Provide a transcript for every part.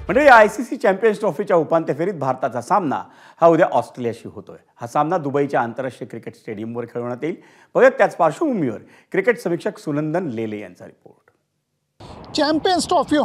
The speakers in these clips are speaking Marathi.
म्हणजे आयसीसी चॅम्पियन्स ट्रॉफीच्या उपांत्य फेरीत भारताचा सामना हा उद्या ऑस्ट्रेलियाशी होतोय। हा सामना दुबईच्या आंतरराष्ट्रीय क्रिकेट स्टेडियमवर खेळवण्यात येईल। बघा त्याच पार्श्वभूमीवर क्रिकेट समीक्षक सुनंदन लेले यांचा रिपोर्ट। चॅम्पियन्स ट्रॉफी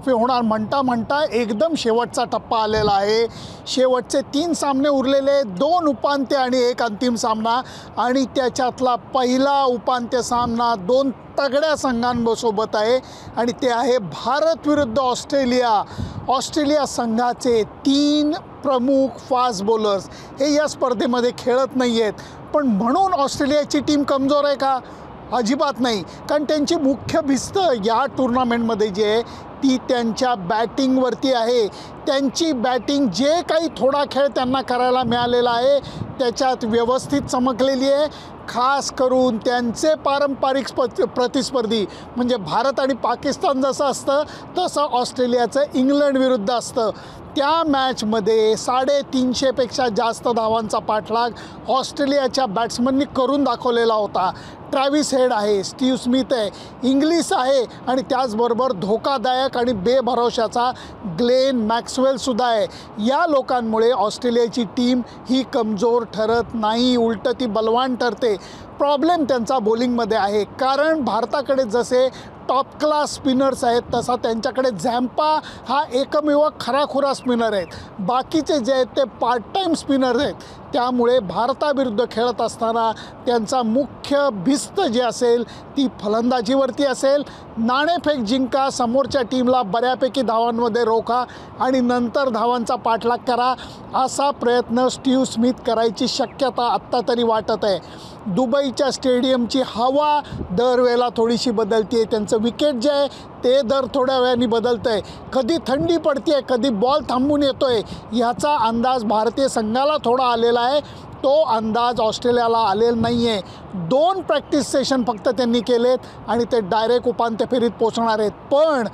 होणार म्हणता म्हणता एकदम शेवटचा टप्पा आलेला आहे। शेवटचे 3 सामने उरलेले, 2 उपांत्य आणि 1 अंतिम सामना, आणि त्याच्यातला पहिला उपांत्य सामना 2 तगड्या संघांसोबत आहे आणि ते आहे भारत विरुद्ध ऑस्ट्रेलिया। ऑस्ट्रेलिया संघाचे 3 प्रमुख फास्ट बॉलर्स हे या स्पर्धेमध्ये खेळत नाही आहेत, पण म्हणून ऑस्ट्रेलियाची टीम कमजोर आहे का? अजिबात नाही, कारण त्यांची मुख्य भिस्त या टुर्नामेंटमध्ये जी आहे ती त्यांच्या बॅटिंगवरती आहे। त्यांची बॅटिंग जे काही थोडा खेळ त्यांना करायला मिळालेला आहे त्याच्यात व्यवस्थित चमकलेली आहे। खास करून त्यांचे पारंपरिक प्रतिस्पर्धी म्हणजे भारत आणि पाकिस्तान जसं असतं तसं ऑस्ट्रेलियाचं इंग्लंड विरुद्ध असतं। त्या मॅचमध्ये 350 पेक्षा जास्त धावांचा पाठलाग ऑस्ट्रेलियाच्या बॅट्समननी करून दाखवलेला होता। ट्रॅव्हिस हेड आहे, स्टीव्ह स्मिथ आहे, इंग्लिश आहे आणि त्याचबरोबर धोकादायक आणि बेभरवशाचा ग्लेन मॅक्सवेलसुद्धा आहे। या लोकांमुळे ऑस्ट्रेलियाची टीम ही कमजोर ठरत नाही, उलट ती बलवान ठरते। प्रॉब्लेम त्यांचा बॉलिंगमध्ये आहे, कारण भारताकडे जसे टॉप क्लास स्पिनर्स आहेत तसा त्यांच्याकडे झॅम्पा हा एकमेव खराखुरा स्पिनर आहे। बाकीचे जे आहेत ते पार्ट टाईम स्पिनर आहेत। त्यामुळे भारताविरुद्ध खेळत असताना त्यांचा मुख्य भिस्त जी असेल ती फलंदाजीवरती असेल। नाणेफेक जिंका, समोरच्या टीमला बऱ्यापैकी धावांमध्ये रोखा आणि नंतर धावांचा पाठलाग करा, असा प्रयत्न स्टीव्ह स्मिथ करायची शक्यता आत्ता तरी वाटत आहे। दुबईच्या स्टेडियमची हवा दरवेळेला थोडीशी बदलते, त्यांचं विकेट जे आहे ते दर थोड्या वेळाने बदलतं आहे। कधी थंडी पडते, कधी बॉल थांबून येतो आहे, ह्याचा अंदाज भारतीय संघाला थोडा आलेला आहे, तो अंदाज ऑस्ट्रेलियाला आलेला नाही आहे। 2 प्रॅक्टिस सेशन फक्त त्यांनी केलेत आणि ते डायरेक्ट उपांत्य फेरीत पोहोचणार आहेत। पण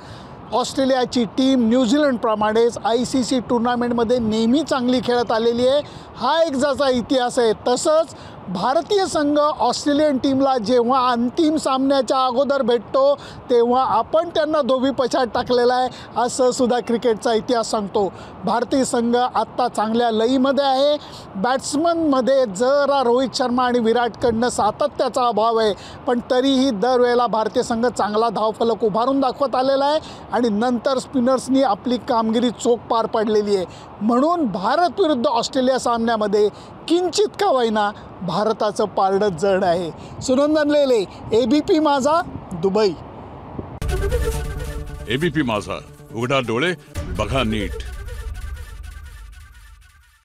ऑस्ट्रेलियाची टीम न्यूझीलंडप्रमाणेच ICC टुर्नामेंटमध्ये नेहमी चांगली खेळत आलेली आहे, हा एक ज्याचा इतिहास आहे। तसंच भारतीय संघ ऑस्ट्रेलियन टीमला जेव्हा अंतिम सामन्याच्या अगोदर भेटतो तेव्हा आपण त्यांना धोबीपछाड टाकलेला आहे, असं सुद्धा क्रिकेटचा इतिहास सांगतो। भारतीय संघ आत्ता चांगल्या लईमध्ये आहे। बॅट्समनमध्ये जरा रोहित शर्मा आणि विराटकडनं सातत्याचा अभाव आहे, पण तरीही दरवेळेला भारतीय संघ चांगला धावफलक उभारून दाखवत आलेला आहे आणि नंतर स्पिनर्सनी आपली कामगिरी चोख पार पाडलेली आहे। म्हणून भारत विरुद्ध ऑस्ट्रेलिया सामन्यामध्ये किंचित का होईना भारताचं पारडं जड आहे। सुनंदन लेले, ABP माझा, दुबई। ABP माझा, उघडा डोळे बघा नीट।